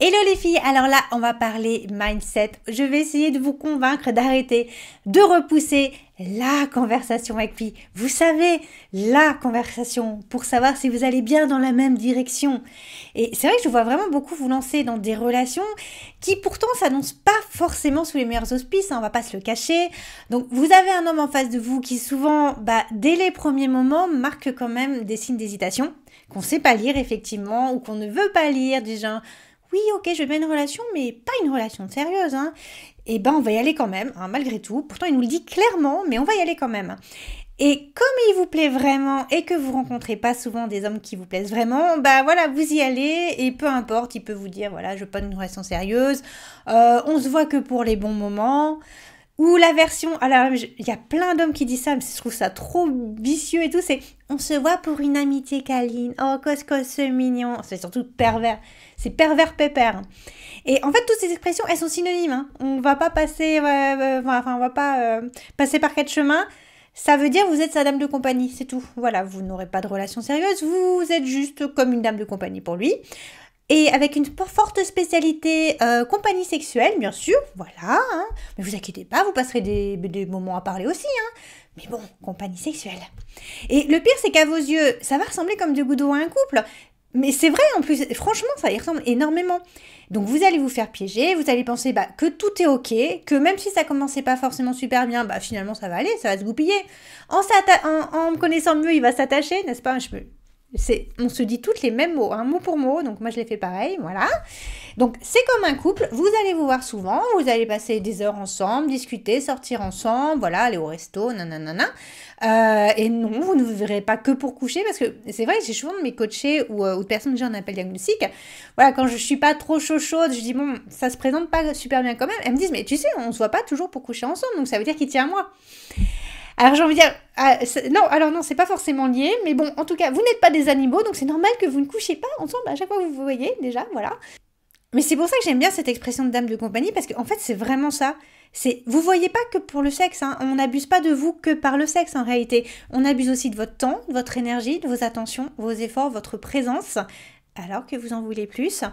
Hello les filles, alors là on va parler mindset. Je vais essayer de vous convaincre d'arrêter de repousser la conversation avec lui. Vous savez, la conversation pour savoir si vous allez bien dans la même direction. Et c'est vrai que je vois vraiment beaucoup vous lancer dans des relations qui pourtant s'annoncent pas forcément sous les meilleurs auspices, hein, on va pas se le cacher. Donc vous avez un homme en face de vous qui souvent, dès les premiers moments, marque quand même des signes d'hésitation, qu'on sait pas lire effectivement ou qu'on ne veut pas lire déjà. Oui, ok, je veux bien une relation, mais pas une relation sérieuse, hein. Et on va y aller quand même, hein, malgré tout. Pourtant, il nous le dit clairement, mais on va y aller quand même. Et comme il vous plaît vraiment et que vous rencontrez pas souvent des hommes qui vous plaisent vraiment, voilà, vous y allez et peu importe, il peut vous dire, voilà, je veux pas une relation sérieuse, on se voit que pour les bons moments. Ou la version, alors il y a plein d'hommes qui disent ça, mais je trouve ça trop vicieux et tout, c'est on se voit pour une amitié câline, oh cos c'est mignon, c'est surtout pervers, c'est pervers pépère. Et en fait toutes ces expressions elles sont synonymes, hein. On va pas passer, on va pas passer par quatre chemins, ça veut dire vous êtes sa dame de compagnie, c'est tout, voilà, vous n'aurez pas de relation sérieuse, vous êtes juste comme une dame de compagnie pour lui. Et avec une forte spécialité compagnie sexuelle, bien sûr, voilà. Hein. Mais vous inquiétez pas, vous passerez des moments à parler aussi. Hein. Mais bon, compagnie sexuelle. Et le pire, c'est qu'à vos yeux, ça va ressembler comme de gouttes d'eau à un couple. Mais c'est vrai en plus, franchement, ça y ressemble énormément. Donc vous allez vous faire piéger, vous allez penser que tout est ok, que même si ça commençait pas forcément super bien, finalement ça va aller, ça va se goupiller. En me connaissant mieux, il va s'attacher, n'est-ce pas? On se dit toutes les mêmes mots, hein, mot pour mot, donc moi je l'ai fait pareil, voilà. Donc c'est comme un couple, vous allez vous voir souvent, vous allez passer des heures ensemble, discuter, sortir ensemble, voilà, aller au resto, nanana. Et non, vous ne vous verrez pas que pour coucher, parce que c'est vrai que j'ai souvent de mes coachés ou de personnes que j'ai en appel diagnostic, voilà, quand je suis pas trop chaude, je dis bon, ça se présente pas super bien quand même, elles me disent mais tu sais, on se voit pas toujours pour coucher ensemble, donc ça veut dire qu'il tient à moi. Alors j'ai envie de dire, non, c'est pas forcément lié, mais bon, en tout cas, vous n'êtes pas des animaux, donc c'est normal que vous ne couchiez pas ensemble à chaque fois que vous vous voyez, déjà, voilà. Mais c'est pour ça que j'aime bien cette expression de dame de compagnie, parce qu'en fait, c'est vraiment ça. Vous voyez pas que pour le sexe, hein. On n'abuse pas de vous que par le sexe, en réalité. On abuse aussi de votre temps, de votre énergie, de vos attentions, vos efforts, votre présence, alors que vous en voulez plus.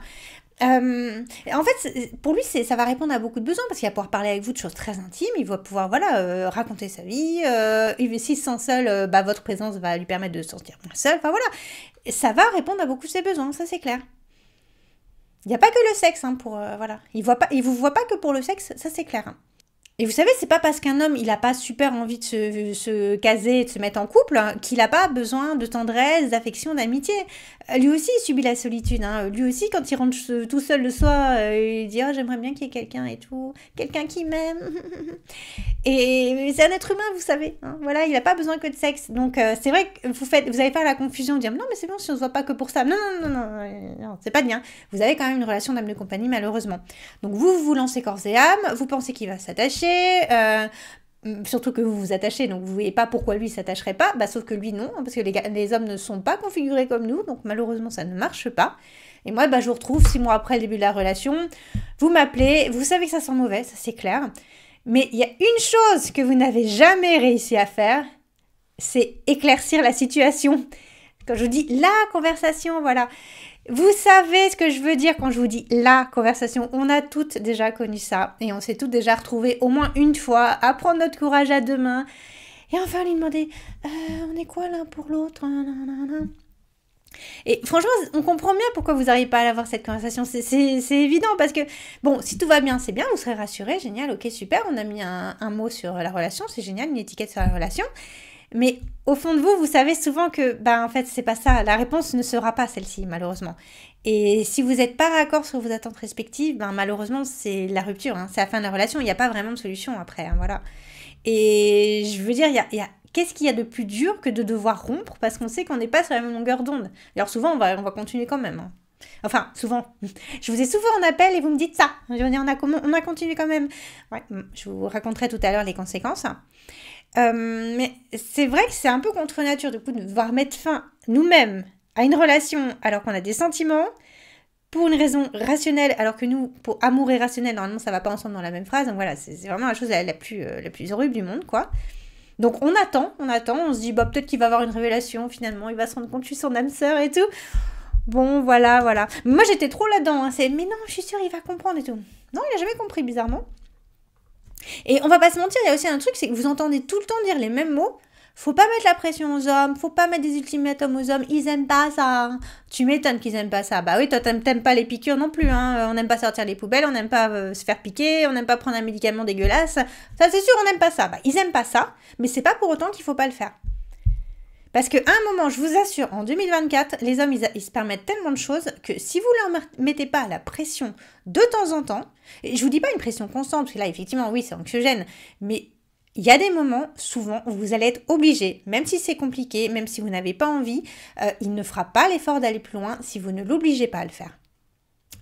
En fait, pour lui, ça va répondre à beaucoup de besoins parce qu'il va pouvoir parler avec vous de choses très intimes, il va pouvoir raconter sa vie, s'il se sent seul, votre présence va lui permettre de se sentir moins seul, enfin voilà, ça va répondre à beaucoup de ses besoins, ça c'est clair. Il n'y a pas que le sexe, hein, voilà, il vous voit pas que pour le sexe, ça c'est clair. Hein. Et vous savez, c'est pas parce qu'un homme, il n'a pas super envie de se caser, de se mettre en couple, hein, qu'il n'a pas besoin de tendresse, d'affection, d'amitié. Lui aussi, il subit la solitude. Hein. Lui aussi, quand il rentre tout seul le soir, il dit « Oh, j'aimerais bien qu'il y ait quelqu'un et tout. Quelqu'un qui m'aime. » Et c'est un être humain, vous savez. Hein. Voilà, il n'a pas besoin que de sexe. Donc, c'est vrai que vous allez faire la confusion, de dire « Non, mais c'est bon, si on se voit pas que pour ça. » Non, c'est pas bien. Vous avez quand même une relation d'âme de compagnie, malheureusement. Donc, vous lancez corps et âme, vous pensez qu'il va s'attacher, surtout que vous vous attachez, donc vous voyez pas pourquoi lui s'attacherait pas, sauf que lui non, parce que les hommes ne sont pas configurés comme nous, donc malheureusement ça ne marche pas. Et moi, je vous retrouve 6 mois après le début de la relation, vous m'appelez, vous savez que ça sent mauvais, ça c'est clair, mais il y a une chose que vous n'avez jamais réussi à faire, c'est éclaircir la situation. Quand je vous dis la conversation, voilà. Vous savez ce que je veux dire quand je vous dis la conversation. On a toutes déjà connu ça. Et on s'est toutes déjà retrouvées au moins une fois à prendre notre courage à deux mains. Et enfin lui demander on est quoi l'un pour l'autre. Et franchement, on comprend bien pourquoi vous n'arrivez pas à avoir cette conversation. C'est évident parce que, bon, si tout va bien, c'est bien, vous serez rassurés. Génial, ok, super. On a mis un mot sur la relation. C'est génial, une étiquette sur la relation. Mais au fond de vous, vous savez souvent que, en fait, c'est pas ça. La réponse ne sera pas celle-ci, malheureusement. Et si vous n'êtes pas raccord sur vos attentes respectives, malheureusement, c'est la rupture. Hein, c'est la fin de la relation. Il n'y a pas vraiment de solution après. Hein, voilà. Et je veux dire, qu'est-ce qu'il y a de plus dur que de devoir rompre parce qu'on sait qu'on n'est pas sur la même longueur d'onde. Alors souvent, on va continuer quand même. Hein. Enfin, souvent. Je vous ai souvent en appel et vous me dites ça. Je veux dire, on a continué quand même. Ouais, je vous raconterai tout à l'heure les conséquences. Mais c'est vrai que c'est un peu contre nature du coup de devoir mettre fin nous-mêmes à une relation alors qu'on a des sentiments pour une raison rationnelle alors que nous, pour amour et rationnel, normalement ça va pas ensemble dans la même phrase. Donc voilà, c'est vraiment la chose la plus horrible du monde, quoi. Donc on attend, on se dit peut-être qu'il va avoir une révélation finalement, il va se rendre compte que je suis son âme sœur et tout. Bon, voilà, voilà. Moi, j'étais trop là-dedans. Hein. Mais non, je suis sûre, il va comprendre et tout. Non, il a jamais compris, bizarrement. Et on va pas se mentir, il y a aussi un truc, c'est que vous entendez tout le temps dire les mêmes mots. Faut pas mettre la pression aux hommes, faut pas mettre des ultimatums aux hommes, ils aiment pas ça. Hein. Tu m'étonnes qu'ils aiment pas ça. Bah oui, toi t'aimes pas les piqûres non plus. Hein. On n'aime pas sortir les poubelles, on n'aime pas se faire piquer, on n'aime pas prendre un médicament dégueulasse. Ça c'est sûr, on n'aime pas ça. Bah ils aiment pas ça, mais c'est pas pour autant qu'il faut pas le faire. Parce qu'à un moment, je vous assure, en 2024, les hommes, ils se permettent tellement de choses que si vous leur mettez pas la pression de temps en temps, et je vous dis pas une pression constante, parce que là, effectivement, oui, c'est anxiogène, mais il y a des moments, souvent, où vous allez être obligé, même si c'est compliqué, même si vous n'avez pas envie, il ne fera pas l'effort d'aller plus loin si vous ne l'obligez pas à le faire.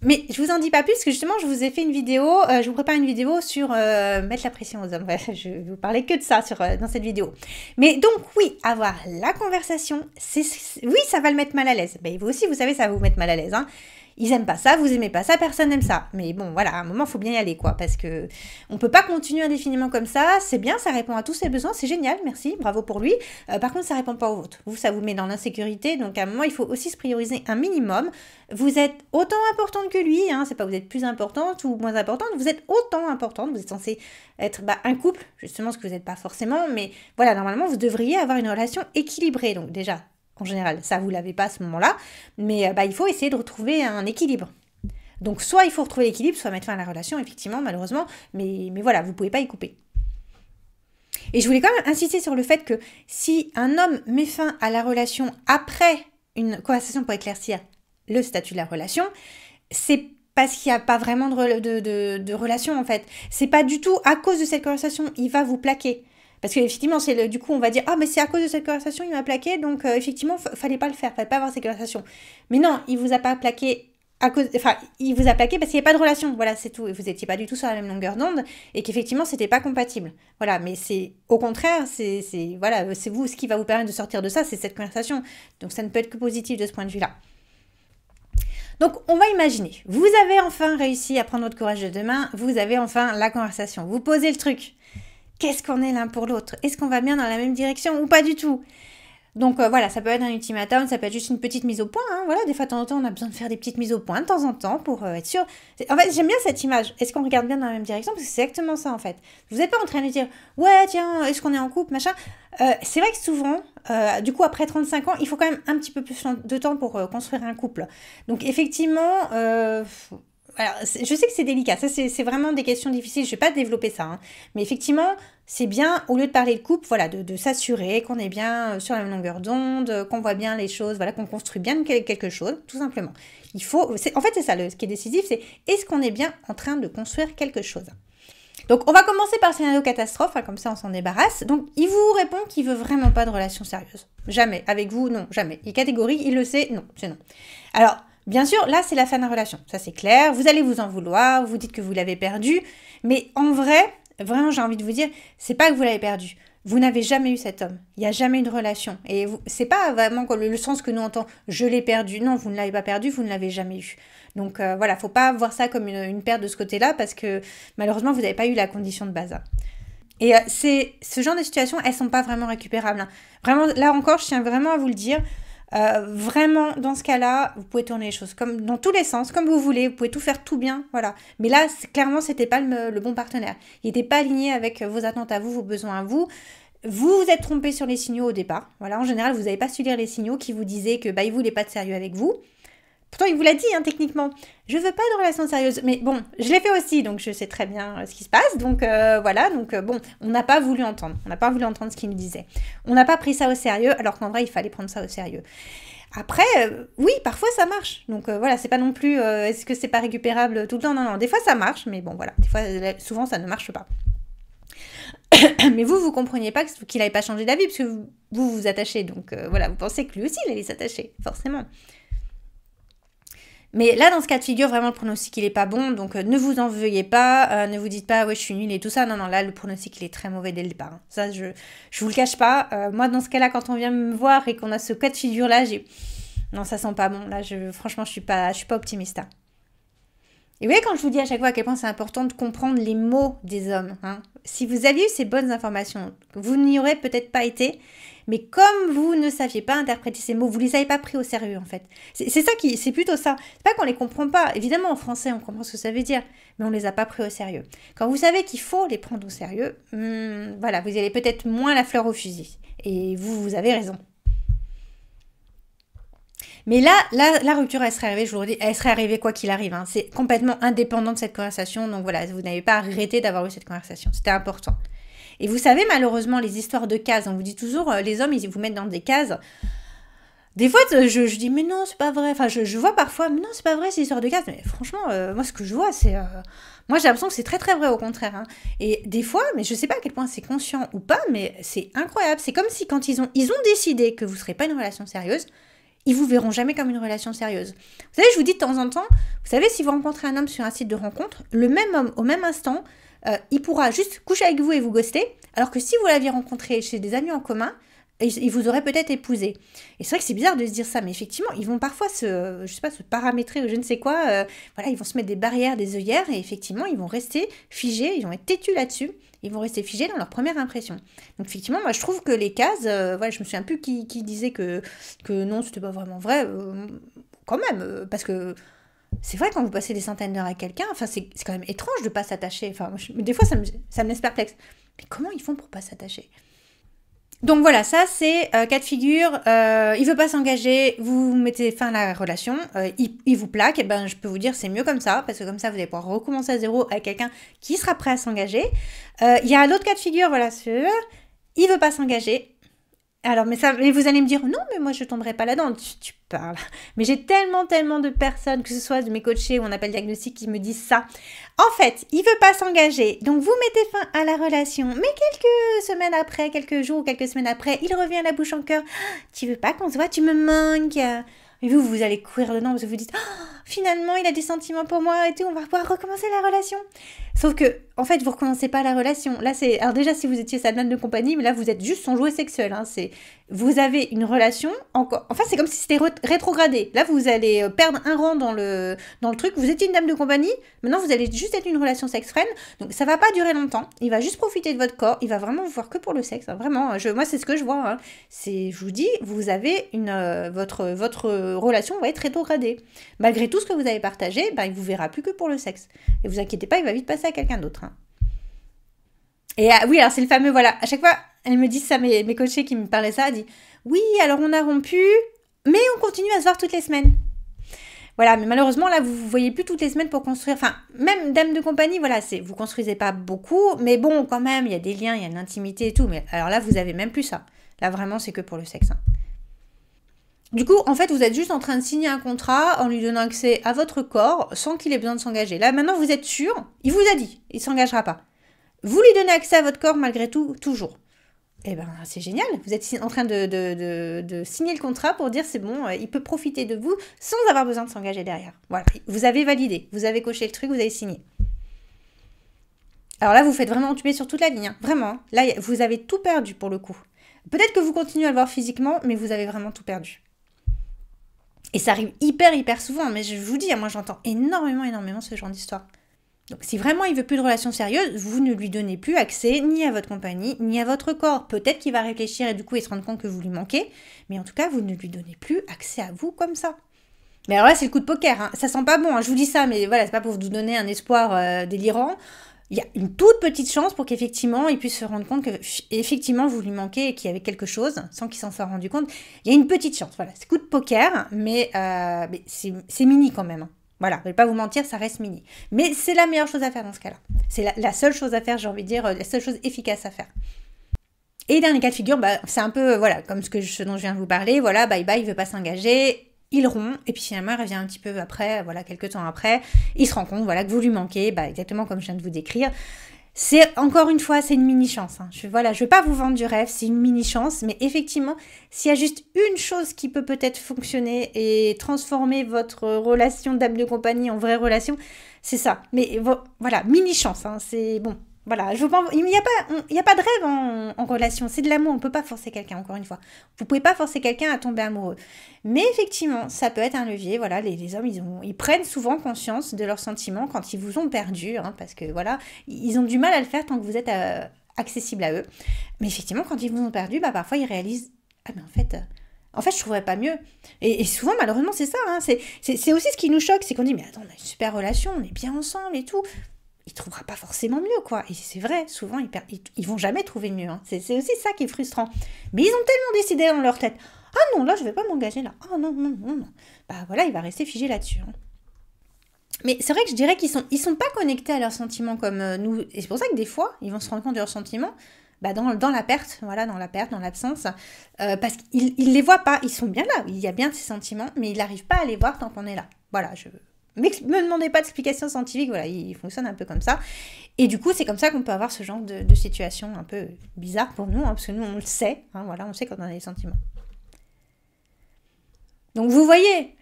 Mais je vous en dis pas plus, parce que justement, je vous ai fait une vidéo, je vous prépare une vidéo sur mettre la pression aux hommes. Ouais, je vais vous parler que de ça dans cette vidéo. Mais donc, oui, avoir la conversation, oui, ça va le mettre mal à l'aise. Ben, vous aussi, vous savez, ça va vous mettre mal à l'aise. Hein. Ils aiment pas ça, vous aimez pas ça, personne n'aime ça. Mais bon, voilà, à un moment, il faut bien y aller, quoi. Parce que on peut pas continuer indéfiniment comme ça. C'est bien, ça répond à tous ses besoins, c'est génial, merci, bravo pour lui. Par contre, ça répond pas aux vôtres. Vous, ça vous met dans l'insécurité. Donc, à un moment, il faut aussi se prioriser un minimum. Vous êtes autant importante que lui, hein. C'est pas vous êtes plus importante ou moins importante, vous êtes autant importante. Vous êtes censé être un couple, justement, ce que vous n'êtes pas forcément. Mais voilà, normalement, vous devriez avoir une relation équilibrée. Donc, déjà, en général, ça, vous ne l'avez pas à ce moment-là, mais il faut essayer de retrouver un équilibre. Donc, soit il faut retrouver l'équilibre, soit mettre fin à la relation, effectivement, malheureusement, mais voilà, vous ne pouvez pas y couper. Et je voulais quand même insister sur le fait que si un homme met fin à la relation après une conversation pour éclaircir le statut de la relation, c'est parce qu'il n'y a pas vraiment de relation, en fait. C'est pas du tout à cause de cette conversation, il va vous plaquer. Parce qu'effectivement, du coup, on va dire « Ah, mais c'est à cause de cette conversation, il m'a plaqué, donc effectivement, fallait pas le faire, fallait pas avoir cette conversation. » Mais non, il vous a pas plaqué il vous a plaqué parce qu'il n'y a pas de relation, voilà, c'est tout. Et vous n'étiez pas du tout sur la même longueur d'onde et qu'effectivement, c'était pas compatible. Voilà, mais c'est au contraire, voilà, c'est vous, ce qui va vous permettre de sortir de ça, c'est cette conversation. Donc ça ne peut être que positif de ce point de vue-là. Donc, on va imaginer, vous avez enfin réussi à prendre votre courage de demain, vous avez enfin la conversation, vous posez le truc. Qu'est-ce qu'on est l'un pour l'autre? Est-ce qu'on va bien dans la même direction ou pas du tout? Donc voilà, ça peut être un ultimatum, ça peut être juste une petite mise au point. Hein, voilà, des fois, de temps en temps, on a besoin de faire des petites mises au point de temps en temps pour être sûr. En fait, j'aime bien cette image. Est-ce qu'on regarde bien dans la même direction? Parce que c'est exactement ça, en fait. Vous n'êtes pas en train de dire, ouais, tiens, est-ce qu'on est en couple, machin. C'est vrai que souvent, du coup, après 35 ans, il faut quand même un petit peu plus de temps pour construire un couple. Donc effectivement... Alors, je sais que c'est délicat, ça c'est vraiment des questions difficiles, je ne vais pas développer ça, hein. Mais effectivement, c'est bien, au lieu de parler de couple, voilà, de s'assurer qu'on est bien sur la même longueur d'onde, qu'on voit bien les choses, voilà, qu'on construit bien quelque chose, tout simplement. En fait, c'est ça, ce qui est décisif, c'est est-ce qu'on est bien en train de construire quelque chose? Donc, on va commencer par le scénario catastrophe, hein, comme ça on s'en débarrasse. Donc, il vous répond qu'il veut vraiment pas de relation sérieuse. Jamais. Avec vous, non, jamais. Il est catégorique, il le sait, non, c'est non. Alors, bien sûr, là, c'est la fin de la relation. Ça, c'est clair. Vous allez vous en vouloir, vous dites que vous l'avez perdu. Mais en vrai, vraiment, j'ai envie de vous dire, c'est pas que vous l'avez perdu. Vous n'avez jamais eu cet homme. Il n'y a jamais eu de relation. Et c'est pas vraiment le sens que nous entendons, je l'ai perdu. Non, vous ne l'avez pas perdu, vous ne l'avez jamais eu. Donc voilà, faut pas voir ça comme une perte de ce côté-là parce que malheureusement, vous n'avez pas eu la condition de base. Et ce genre de situations, elles sont pas vraiment récupérables. Hein. Vraiment, là encore, je tiens vraiment à vous le dire. Vraiment, dans ce cas-là, vous pouvez tourner les choses comme dans tous les sens, comme vous voulez. Vous pouvez tout faire tout bien, voilà. Mais là, clairement, c'était pas le bon partenaire. Il n'était pas aligné avec vos attentes à vous, vos besoins à vous. Vous vous êtes trompé sur les signaux au départ. Voilà, en général, vous n'avez pas su lire les signaux qui vous disaient que il voulait pas de sérieux avec vous. Pourtant, il vous l'a dit, hein, techniquement. Je veux pas de relation sérieuse. Mais bon, je l'ai fait aussi, donc je sais très bien ce qui se passe. Donc voilà, bon, on n'a pas voulu entendre. On n'a pas voulu entendre ce qu'il nous disait. On n'a pas pris ça au sérieux, alors qu'en vrai, il fallait prendre ça au sérieux. Après, oui, parfois ça marche. Donc voilà, c'est pas non plus, est-ce que c'est pas récupérable tout le temps? Non, non, des fois ça marche, mais bon, voilà. Des fois, souvent, ça ne marche pas. Mais vous compreniez pas qu'il n'avait pas changé d'avis, parce que vous vous attachez. Donc voilà, vous pensez que lui aussi, il allait s'attacher, forcément. Mais là, dans ce cas de figure, vraiment, le pronostic, il est pas bon. Donc, ne vous en veuillez pas. Ne vous dites pas, ouais, je suis nulle et tout ça. Non, non, là, le pronostic, il est très mauvais dès le départ. Hein. Ça, je vous le cache pas. Moi, dans ce cas-là, quand on vient me voir et qu'on a ce cas de figure-là, non, ça sent pas bon. Là, franchement, je suis pas optimiste. Hein. Et vous voyez, quand je vous dis à chaque fois à quel point c'est important de comprendre les mots des hommes, hein, si vous aviez eu ces bonnes informations, vous n'y aurez peut-être pas été, mais comme vous ne saviez pas interpréter ces mots, vous les avez pas pris au sérieux en fait. C'est ça qui, c'est plutôt ça. C'est pas qu'on les comprend pas. Évidemment, en français, on comprend ce que ça veut dire, mais on les a pas pris au sérieux. Quand vous savez qu'il faut les prendre au sérieux, voilà, vous allez peut-être moins la fleur au fusil. Et vous avez raison. Mais là, la rupture, elle serait arrivée, je vous le dis, elle serait arrivée quoi qu'il arrive. Hein. C'est complètement indépendant de cette conversation. Donc voilà, vous n'avez pas arrêté d'avoir eu cette conversation. C'était important. Et vous savez, malheureusement, les histoires de cases, on vous dit toujours, les hommes, ils vous mettent dans des cases. Des fois, je dis, mais non, c'est pas vrai. Enfin, je vois parfois, mais non, c'est pas vrai, ces histoires de cases. Mais franchement, moi, ce que je vois, c'est... moi, j'ai l'impression que c'est très, très vrai, au contraire. Hein. Et des fois, mais je sais pas à quel point c'est conscient ou pas, mais c'est incroyable. C'est comme si quand ils ont décidé que vous ne serez pas une relation sérieuse, ils vous verront jamais comme une relation sérieuse. Vous savez, je vous dis de temps en temps, vous savez, si vous rencontrez un homme sur un site de rencontre, le même homme, au même instant, il pourra juste coucher avec vous et vous ghoster, alors que si vous l'aviez rencontré chez des amis en commun, il vous aurait peut-être épousé. Et c'est vrai que c'est bizarre de se dire ça, mais effectivement, ils vont parfois se paramétrer ou je ne sais quoi, voilà, ils vont se mettre des barrières, des œillères, et effectivement, ils vont rester figés, ils vont être têtus là-dessus, ils vont rester figés dans leur première impression. Donc effectivement, moi je trouve que les cases, voilà, je me souviens plus qui disait que non, c'était pas vraiment vrai, quand même, parce que c'est vrai quand vous passez des centaines d'heures avec quelqu'un, enfin c'est quand même étrange de pas s'attacher, enfin des fois ça me laisse perplexe. Mais comment ils font pour pas s'attacher? Donc voilà, ça c'est cas de figure, il veut pas s'engager, vous mettez fin à la relation, il vous plaque, et ben je peux vous dire c'est mieux comme ça, parce que comme ça vous allez pouvoir recommencer à zéro avec quelqu'un qui sera prêt à s'engager. Il y a l'autre cas de figure, voilà, il veut pas s'engager. Alors, mais vous allez me dire, non, mais moi je tomberai pas là-dedans, tu parles. Mais j'ai tellement de personnes, que ce soit de mes coachés ou on appelle diagnostic, qui me disent ça. En fait, il veut pas s'engager, donc vous mettez fin à la relation. Mais quelques semaines après, quelques jours ou quelques semaines après, il revient à la bouche en cœur. Tu veux pas qu'on se voit, tu me manques. Et vous allez courir dedans parce que vous dites, finalement, il a des sentiments pour moi et tout, on va pouvoir recommencer la relation. Sauf que, en fait, vous recommencez pas la relation. Là, c'est... Alors déjà, si vous étiez sa dame de compagnie, mais là, vous êtes juste son jouet sexuel. Hein. Vous avez une relation encore... Enfin, c'est comme si c'était rétrogradé. Là, vous allez perdre un rang dans le truc. Vous étiez une dame de compagnie, maintenant, vous allez juste être une relation sex-friend. Donc, ça va pas durer longtemps. Il va juste profiter de votre corps. Il va vraiment vous voir que pour le sexe. Hein. Vraiment, moi, c'est ce que je vois. Hein. Je vous dis, vous avez votre relation va être rétrogradée. Malgré tout ce que vous avez partagé, il vous verra plus que pour le sexe. Et vous inquiétez pas, il va vite passer à quelqu'un d'autre. Hein. Et oui, alors c'est le fameux, voilà, à chaque fois, elles me disent ça, mes coachés qui me parlaient ça, disent, oui, alors on a rompu, mais on continue à se voir toutes les semaines. Voilà, mais malheureusement, là, vous ne voyez plus toutes les semaines pour construire, enfin, même dame de compagnie, voilà, vous construisez pas beaucoup, mais bon, quand même, il y a des liens, il y a une intimité et tout, mais alors là, vous avez même plus ça. Là, vraiment, c'est que pour le sexe. Hein. Du coup, en fait, vous êtes juste en train de signer un contrat en lui donnant accès à votre corps sans qu'il ait besoin de s'engager. Là, maintenant, vous êtes sûr, il vous a dit, il ne s'engagera pas. Vous lui donnez accès à votre corps malgré tout, toujours. Eh ben, c'est génial. Vous êtes en train de signer le contrat pour dire c'est bon, il peut profiter de vous sans avoir besoin de s'engager derrière. Voilà, vous avez validé, vous avez coché le truc, vous avez signé. Alors là, vous faites vraiment entuber sur toute la ligne. Hein. Vraiment, là, vous avez tout perdu pour le coup. Peut-être que vous continuez à le voir physiquement, mais vous avez vraiment tout perdu. Et ça arrive hyper souvent, mais je vous dis, moi j'entends énormément ce genre d'histoire. Donc si vraiment il veut plus de relation sérieuse, vous ne lui donnez plus accès ni à votre compagnie, ni à votre corps. Peut-être qu'il va réfléchir et du coup il se rend compte que vous lui manquez, mais en tout cas vous ne lui donnez plus accès à vous comme ça. Mais alors là c'est le coup de poker, hein. Ça sent pas bon, hein. Je vous dis ça, mais voilà, c'est pas pour vous donner un espoir délirant. Il y a une toute petite chance pour qu'effectivement il puisse se rendre compte que effectivement vous lui manquez et qu'il y avait quelque chose sans qu'il s'en soit rendu compte. Il y a une petite chance, voilà, c'est coup de poker, mais c'est mini quand même. Hein. Voilà, je ne vais pas vous mentir, ça reste mini. Mais c'est la meilleure chose à faire dans ce cas-là. C'est la seule chose à faire, j'ai envie de dire, la seule chose efficace à faire. Et dernier cas de figure, c'est un peu, voilà, comme ce dont je viens de vous parler, voilà, bye, il ne veut pas s'engager, il rompt, et puis finalement, il revient un petit peu après, voilà, quelques temps après, il se rend compte, voilà, que vous lui manquez, exactement comme je viens de vous décrire. C'est, encore une fois, c'est une mini-chance. Hein. Je ne vais pas vous vendre du rêve, c'est une mini-chance, mais effectivement, s'il y a juste une chose qui peut peut-être fonctionner et transformer votre relation d'âme de compagnie en vraie relation, c'est ça. Mais voilà, mini-chance, hein, c'est bon. Voilà, il n'y a pas de rêve en relation, c'est de l'amour, on ne peut pas forcer quelqu'un, encore une fois. Vous ne pouvez pas forcer quelqu'un à tomber amoureux. Mais effectivement, ça peut être un levier, voilà, les hommes, ils prennent souvent conscience de leurs sentiments quand ils vous ont perdu, hein, parce que voilà, ils ont du mal à le faire tant que vous êtes accessible à eux. Mais effectivement, quand ils vous ont perdu, bah, parfois ils réalisent, ah mais en fait, je trouverais pas mieux. Et souvent, malheureusement, c'est ça, hein, c'est aussi ce qui nous choque, c'est qu'on dit, mais attends, on a une super relation, on est bien ensemble et tout. Il trouvera pas forcément mieux, quoi. Et c'est vrai, souvent, ils vont jamais trouver mieux. Hein. C'est aussi ça qui est frustrant. Mais ils ont tellement décidé dans leur tête. Ah non, là, je vais pas m'engager là. Ah non, non, non, non. Bah voilà, il va rester figé là-dessus. Hein. Mais c'est vrai que je dirais ils sont pas connectés à leurs sentiments comme nous. Et c'est pour ça que des fois, ils vont se rendre compte de leurs sentiments bah dans la perte, voilà, dans l'absence. Parce qu'ils les voient pas. Ils sont bien là. Il y a bien ces sentiments, mais ils n'arrivent pas à les voir tant qu'on est là. Voilà, me demandez pas d'explication scientifique, voilà, il fonctionne un peu comme ça. Et du coup, c'est comme ça qu'on peut avoir ce genre de situation un peu bizarre pour nous, hein, parce que nous, on le sait, hein, voilà, on sait quand on a des sentiments. Donc vous voyez,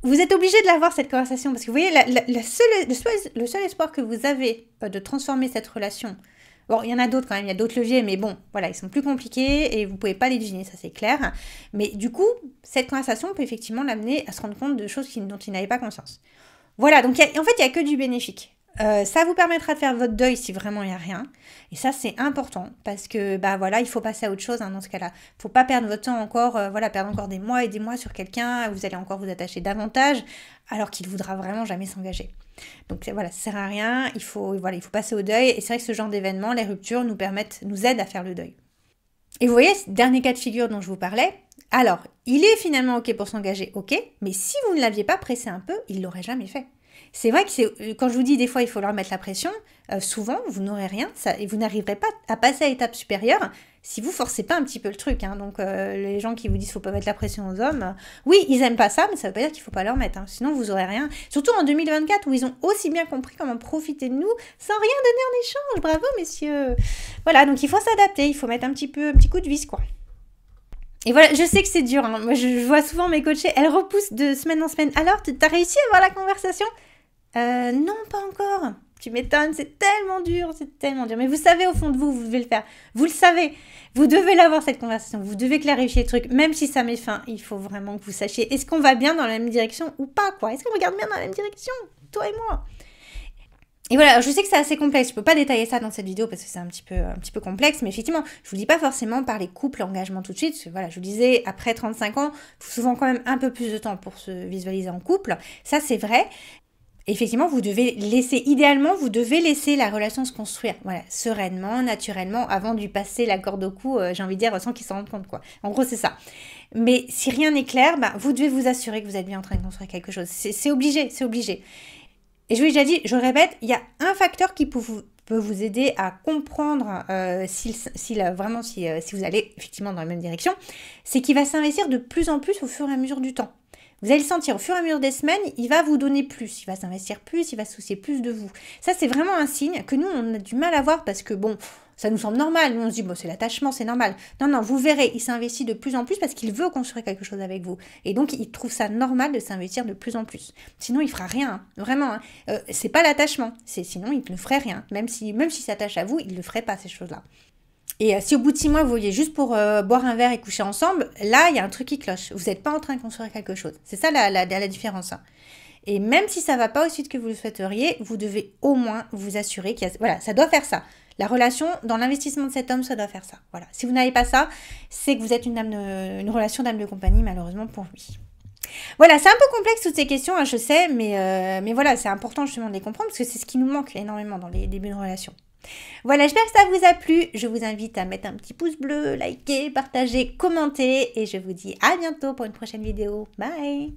vous êtes obligé de l'avoir cette conversation, parce que vous voyez, le seul espoir que vous avez de transformer cette relation, bon, il y en a d'autres quand même, il y a d'autres leviers, mais bon, voilà, ils sont plus compliqués et vous ne pouvez pas les deviner, ça c'est clair. Mais du coup, cette conversation peut effectivement l'amener à se rendre compte de choses dont il n'avait pas conscience. Voilà, donc en fait, il n'y a que du bénéfique. Ça vous permettra de faire votre deuil si vraiment il n'y a rien. Et ça, c'est important parce que, bah voilà, il faut passer à autre chose hein, dans ce cas-là. Il ne faut pas perdre votre temps encore, perdre encore des mois et des mois sur quelqu'un. Vous allez encore vous attacher davantage alors qu'il ne voudra vraiment jamais s'engager. Donc voilà, ça ne sert à rien. Il faut passer au deuil. Et c'est vrai que ce genre d'événements, les ruptures, nous aident à faire le deuil. Et vous voyez, ce dernier cas de figure dont je vous parlais, alors, il est finalement OK pour s'engager, OK, mais si vous ne l'aviez pas pressé un peu, il ne l'aurait jamais fait. C'est vrai que quand je vous dis des fois il faut leur mettre la pression, souvent vous n'aurez rien et vous n'arriverez pas à passer à l'étape supérieure si vous forcez pas un petit peu le truc. Hein. Donc les gens qui vous disent qu'il faut pas mettre la pression aux hommes, oui ils aiment pas ça, mais ça veut pas dire qu'il faut pas leur mettre. Hein. Sinon vous aurez rien. Surtout en 2024 où ils ont aussi bien compris comment profiter de nous sans rien donner en échange. Bravo messieurs. Voilà, donc il faut s'adapter, il faut mettre un petit coup de vis quoi. Et voilà, je sais que c'est dur. Hein. Moi je vois souvent mes coachées, elles repoussent de semaine en semaine. Alors t'as réussi à avoir la conversation? Non, pas encore. Tu m'étonnes, c'est tellement dur, c'est tellement dur. Mais vous savez au fond de vous, vous devez le faire. Vous le savez, vous devez l'avoir cette conversation, vous devez clarifier le truc. Même si ça met fin, il faut vraiment que vous sachiez, est-ce qu'on va bien dans la même direction ou pas, quoi? Est-ce qu'on regarde bien dans la même direction, toi et moi? Et voilà, je sais que c'est assez complexe, je peux pas détailler ça dans cette vidéo parce que c'est un petit peu complexe, mais effectivement, je vous dis pas forcément parler couple, engagement tout de suite, parce que voilà, je vous disais, après 35 ans, il faut souvent quand même un peu plus de temps pour se visualiser en couple, ça c'est vrai. Effectivement, vous devez laisser la relation se construire, voilà, sereinement, naturellement, avant de lui passer la corde au cou, j'ai envie de dire, sans qu'il s'en rende compte, quoi. En gros, c'est ça. Mais si rien n'est clair, bah, vous devez vous assurer que vous êtes bien en train de construire quelque chose. C'est obligé, c'est obligé. Et je vous ai déjà dit, je répète, il y a un facteur qui peut vous aider à comprendre si vous allez effectivement dans la même direction, c'est qu'il va s'investir de plus en plus au fur et à mesure du temps. Vous allez le sentir au fur et à mesure des semaines, il va vous donner plus, il va s'investir plus, il va se soucier plus de vous. Ça, c'est vraiment un signe que nous, on a du mal à voir parce que, bon, ça nous semble normal. Nous, on se dit, bon, c'est l'attachement, c'est normal. Non, vous verrez, il s'investit de plus en plus parce qu'il veut construire quelque chose avec vous. Et donc, il trouve ça normal de s'investir de plus en plus. Sinon, il fera rien, hein, vraiment. Hein. C'est pas l'attachement. Sinon, il ne ferait rien. Même s'il s'attache à vous, il ne le ferait pas, ces choses-là. Et si au bout de 6 mois, vous voyez juste pour boire un verre et coucher ensemble, là, il y a un truc qui cloche. Vous n'êtes pas en train de construire quelque chose. C'est ça la différence. Hein. Et même si ça ne va pas aussi vite que vous le souhaiteriez, vous devez au moins vous assurer voilà, ça doit faire ça. La relation, dans l'investissement de cet homme, ça doit faire ça. Voilà. Si vous n'avez pas ça, c'est que vous êtes une relation d'âme de compagnie, malheureusement, pour lui. Voilà, c'est un peu complexe toutes ces questions, hein, je sais, mais voilà, c'est important justement de les comprendre parce que c'est ce qui nous manque énormément dans les débuts de relation. Voilà, j'espère que ça vous a plu. Je vous invite à mettre un petit pouce bleu, liker, partager, commenter et je vous dis à bientôt pour une prochaine vidéo. Bye!